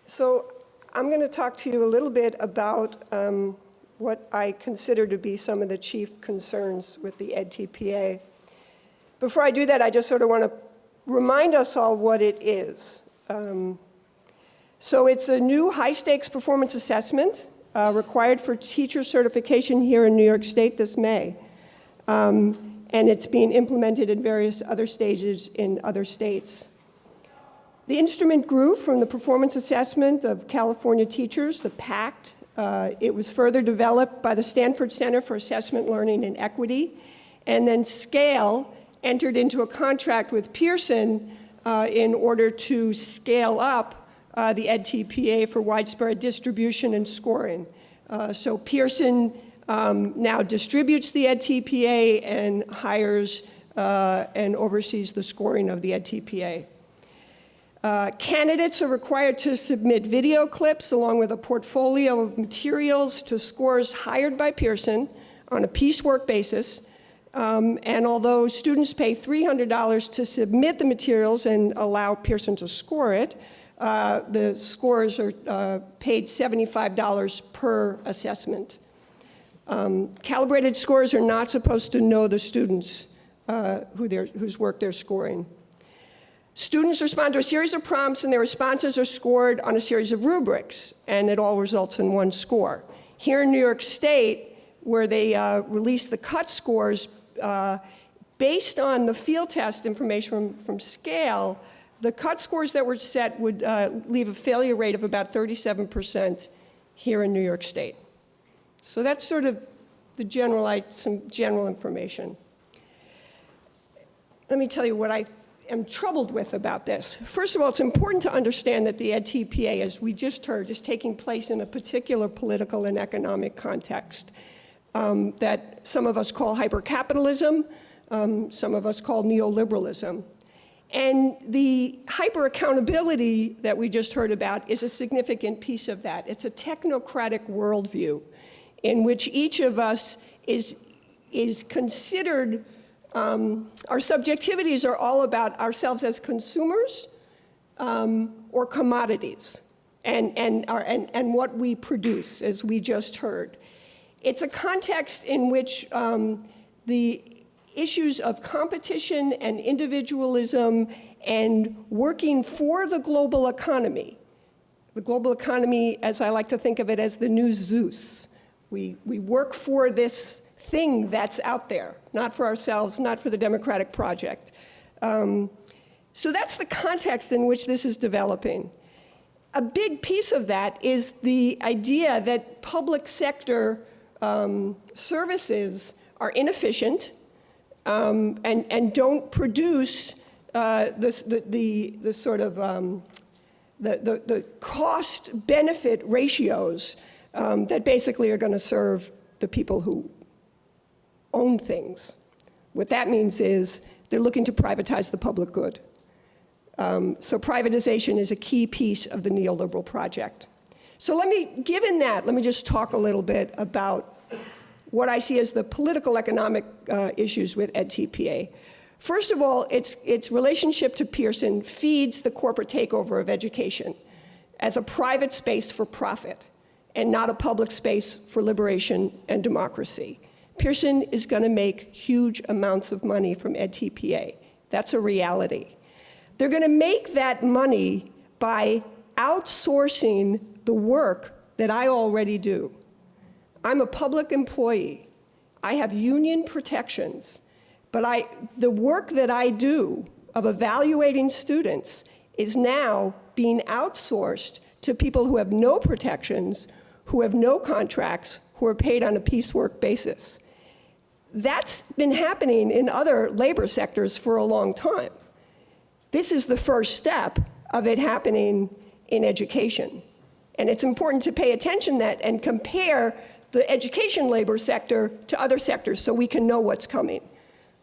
So I'm going to talk to you a little bit about what I consider to be some of the chief concerns with the EdTPA. Before I do that, I just sort of want to remind us all what it is. So it's a new high-stakes performance assessment required for teacher certification here in New York State this May. And it's being implemented in various other stages in other states. The instrument grew from the performance assessment of California teachers, the PACT. It was further developed by the Stanford Center for Assessment, Learning, and Equity. And then SCALE entered into a contract with Pearson in order to scale up the EdTPA for widespread distribution and scoring. So Pearson now distributes the EdTPA and hires and oversees the scoring of the EdTPA. Candidates are required to submit video clips along with a portfolio of materials to scores hired by Pearson on a piecework basis. And although students pay $300 to submit the materials and allow Pearson to score it, the scores are paid $75 per assessment. Calibrated scores are not supposed to know the students whose work they're scoring. Students respond to a series of prompts, and their responses are scored on a series of rubrics, and it all results in one score. Here in New York State, where they release the cut scores, based on the field test information from SCALE, the cut scores that were set would leave a failure rate of about 37% here in New York State. So that's sort of the some general information. Let me tell you what I am troubled with about this. First of all, it's important to understand that the EdTPA, as we just heard, is taking place in a particular political and economic context that some of us call hypercapitalism, some of us call neoliberalism. And the hyper-accountability that we just heard about is a significant piece of that. It's a technocratic worldview in which each of us is considered, our subjectivities are all about ourselves as consumers or commodities and what we produce, as we just heard. It's a context in which the issues of competition and individualism and working for the global economy, as I like to think of it, as the new Zeus. We work for this thing that's out there, not for ourselves, not for the democratic project. So that's the context in which this is developing. A big piece of that is the idea that public sector services are inefficient and don't produce the sort of the cost-benefit ratios that basically are going to serve the people who own things. What that means is they're looking to privatize the public good. So privatization is a key piece of the neoliberal project. So given that, let me just talk a little bit about what I see as the political economic issues with EdTPA. First of all, its relationship to Pearson feeds the corporate takeover of education as a private space for profit and not a public space for liberation and democracy. Pearson is going to make huge amounts of money from EdTPA. That's a reality. They're going to make that money by outsourcing the work that I already do. I'm a public employee. I have union protections, but the work that I do of evaluating students is now being outsourced to people who have no protections, who have no contracts, who are paid on a piecework basis. That's been happening in other labor sectors for a long time. This is the first step of it happening in education. And it's important to pay attention to that and compare the education labor sector to other sectors so we can know what's coming,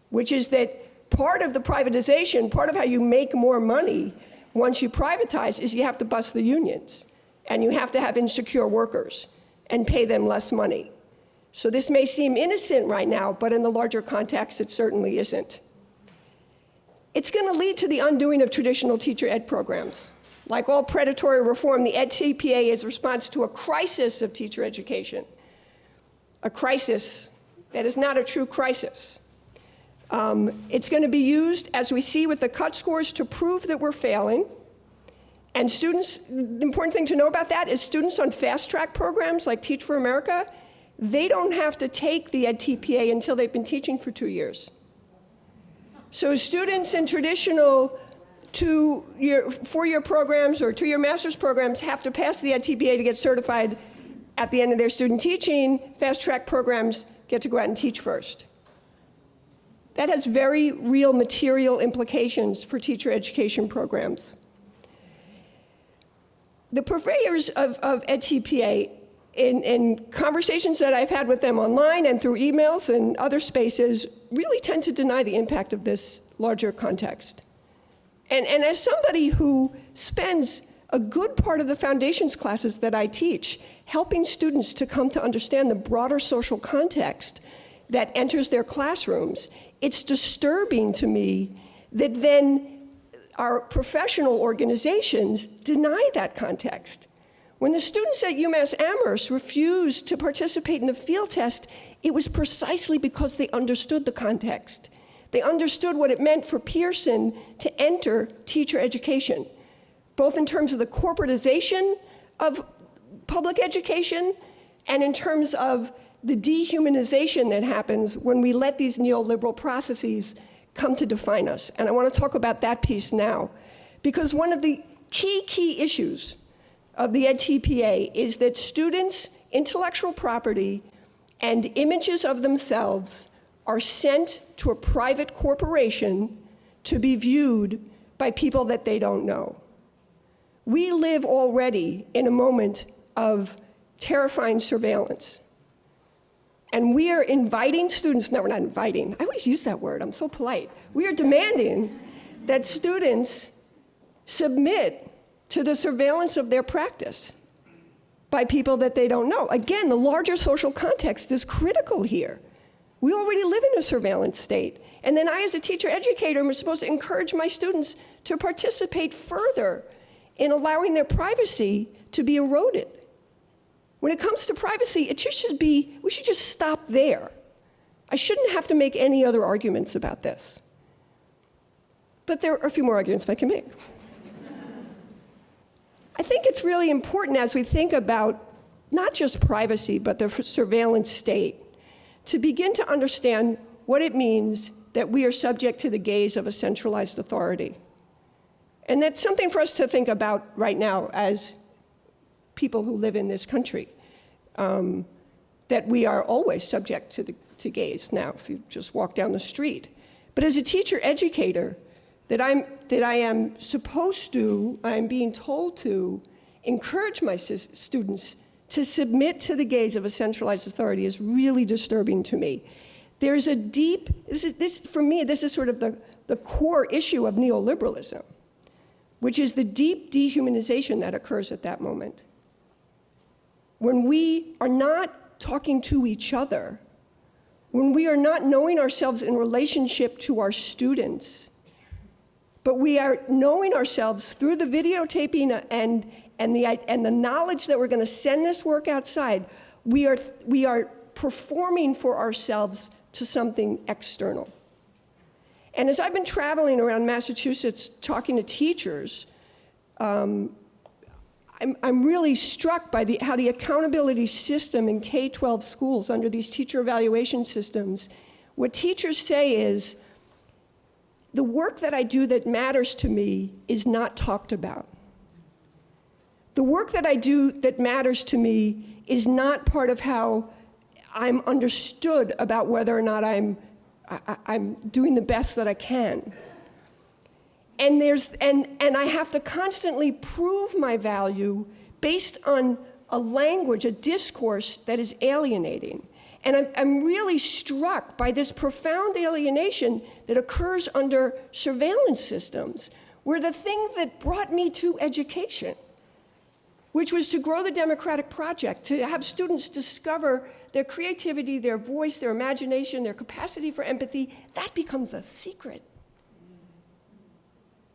which is that part of the privatization, part of how you make more money once you privatize is you have to bust the unions, and you have to have insecure workers and pay them less money. So this may seem innocent right now, but in the larger context, it certainly isn't. It's going to lead to the undoing of traditional teacher ed programs. Like all predatory reform, the EdTPA is a response to a crisis of teacher education. A crisis that is not a true crisis. It's going to be used, as we see with the cut scores, to prove that we're failing. And students, the important thing to know about that is students on fast-track programs like Teach for America, they don't have to take the EdTPA until they've been teaching for 2 years. So students in traditional four-year programs or two-year master's programs have to pass the EdTPA to get certified at the end of their student teaching. Fast-track programs get to go out and teach first. That has very real material implications for teacher education programs. The purveyors of EdTPA, in conversations that I've had with them online and through emails and other spaces, really tend to deny the impact of this larger context. And as somebody who spends a good part of the foundations classes that I teach helping students to come to understand the broader social context that enters their classrooms, it's disturbing to me that then our professional organizations deny that context. When the students at UMass Amherst refused to participate in the field test, it was precisely because they understood the context. They understood what it meant for Pearson to enter teacher education, both in terms of the corporatization of public education and in terms of the dehumanization that happens when we let these neoliberal processes come to define us. And I want to talk about that piece now, because one of the key issues of the EdTPA is that students' intellectual property and images of themselves are sent to a private corporation to be viewed by people that they don't know. We live already in a moment of terrifying surveillance. And we are inviting students, no, we're not inviting, I always use that word, I'm so polite. We are demanding that students submit to the surveillance of their practice by people that they don't know. Again, the larger social context is critical here. We already live in a surveillance state. And then I, as a teacher educator, am supposed to encourage my students to participate further in allowing their privacy to be eroded. When it comes to privacy, it just should be, we should just stop there. I shouldn't have to make any other arguments about this. But there are a few more arguments I can make. I think it's really important as we think about not just privacy, but the surveillance state, to begin to understand what it means that we are subject to the gaze of a centralized authority. And that's something for us to think about right now as people who live in this country, that we are always subject to gaze now, if you just walk down the street. But as a teacher educator, that I am supposed to, I'm being told to, encourage my students to submit to the gaze of a centralized authority is really disturbing to me. There's a deep, for me, this is sort of the core issue of neoliberalism, which is the deep dehumanization that occurs at that moment. When we are not talking to each other, when we are not knowing ourselves in relationship to our students, but we are knowing ourselves through the videotaping and the knowledge that we're going to send this work outside, we are performing for ourselves to something external. And as I've been traveling around Massachusetts talking to teachers, I'm really struck by how the accountability system in K-12 schools under these teacher evaluation systems, what teachers say is, the work that I do that matters to me is not talked about. The work that I do that matters to me is not part of how I'm understood about whether or not I'm doing the best that I can. And I have to constantly prove my value based on a language, a discourse that is alienating. And I'm really struck by this profound alienation that occurs under surveillance systems, where the thing that brought me to education, which was to grow the democratic project, to have students discover their creativity, their voice, their imagination, their capacity for empathy, that becomes a secret.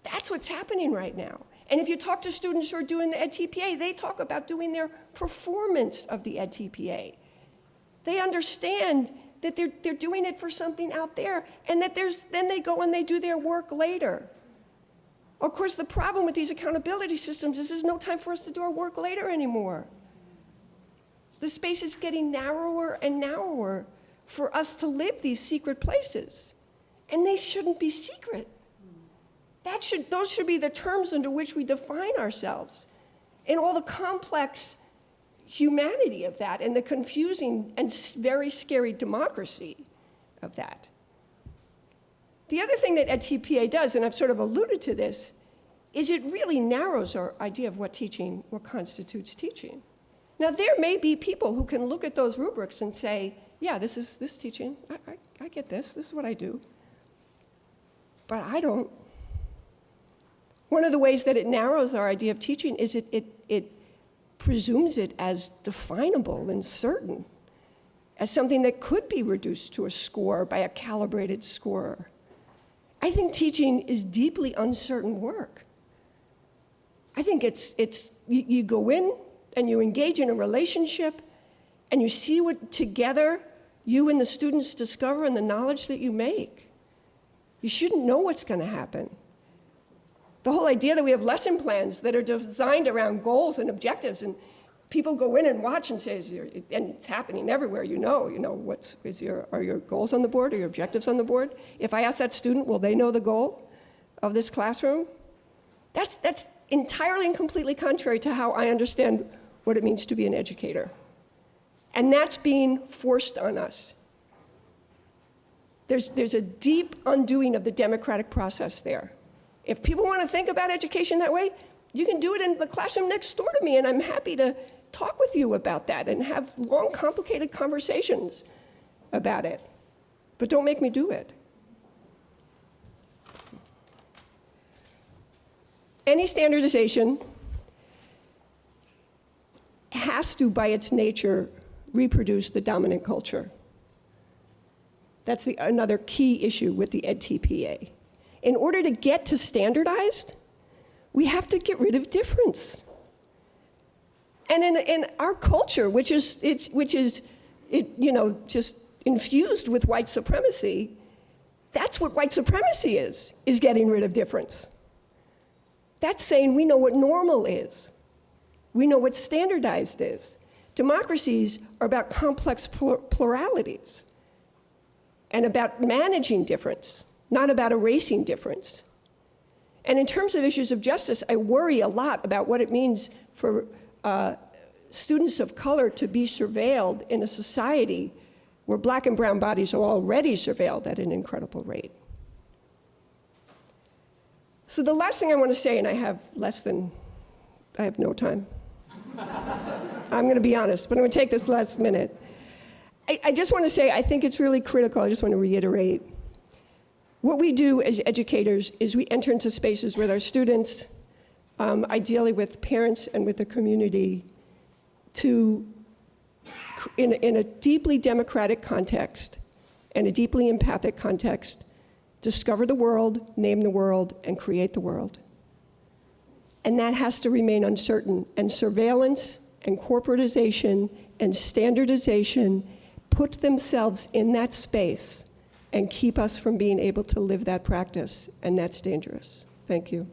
That's what's happening right now. And if you talk to students who are doing the EdTPA, they talk about doing their performance of the EdTPA. They understand that they're doing it for something out there, and that then they go and they do their work later. Of course, the problem with these accountability systems is there's no time for us to do our work later anymore. The space is getting narrower and narrower for us to live these secret places, and they shouldn't be secret. Those should be the terms under which we define ourselves, and all the complex humanity of that, and the confusing and very scary democracy of that. The other thing that EdTPA does, and I've sort of alluded to this, is it really narrows our idea of what constitutes teaching. Now, there may be people who can look at those rubrics and say, yeah, this is teaching. I get this. This is what I do. But I don't. One of the ways that it narrows our idea of teaching is it presumes it as definable and certain, as something that could be reduced to a score by a calibrated scorer. I think teaching is deeply uncertain work. I think you go in and you engage in a relationship and you see what together you and the students discover and the knowledge that you make. You shouldn't know what's going to happen. The whole idea that we have lesson plans that are designed around goals and objectives, and people go in and watch and say, and it's happening everywhere, are your goals on the board? Are your objectives on the board? If I ask that student, will they know the goal of this classroom? That's entirely and completely contrary to how I understand what it means to be an educator. And that's being forced on us. There's a deep undoing of the democratic process there. If people want to think about education that way, you can do it in the classroom next door to me, and I'm happy to talk with you about that and have long, complicated conversations about it. But don't make me do it. Any standardization has to, by its nature, reproduce the dominant culture. That's another key issue with the EdTPA. In order to get to standardized, we have to get rid of difference. And in our culture, which is just infused with white supremacy, that's what white supremacy is getting rid of difference. That's saying we know what normal is. We know what standardized is. Democracies are about complex pluralities and about managing difference, not about erasing difference. And in terms of issues of justice, I worry a lot about what it means for students of color to be surveilled in a society where black and brown bodies are already surveilled at an incredible rate. So the last thing I want to say, and I have no time. I'm going to be honest, but I'm going to take this last minute. I just want to say, I think it's really critical. I just want to reiterate. What we do as educators is we enter into spaces with our students, ideally with parents and with the community, in a deeply democratic context and a deeply empathic context, discover the world, name the world, and create the world. And that has to remain uncertain. And surveillance and corporatization and standardization put themselves in that space and keep us from being able to live that practice, and that's dangerous. Thank you.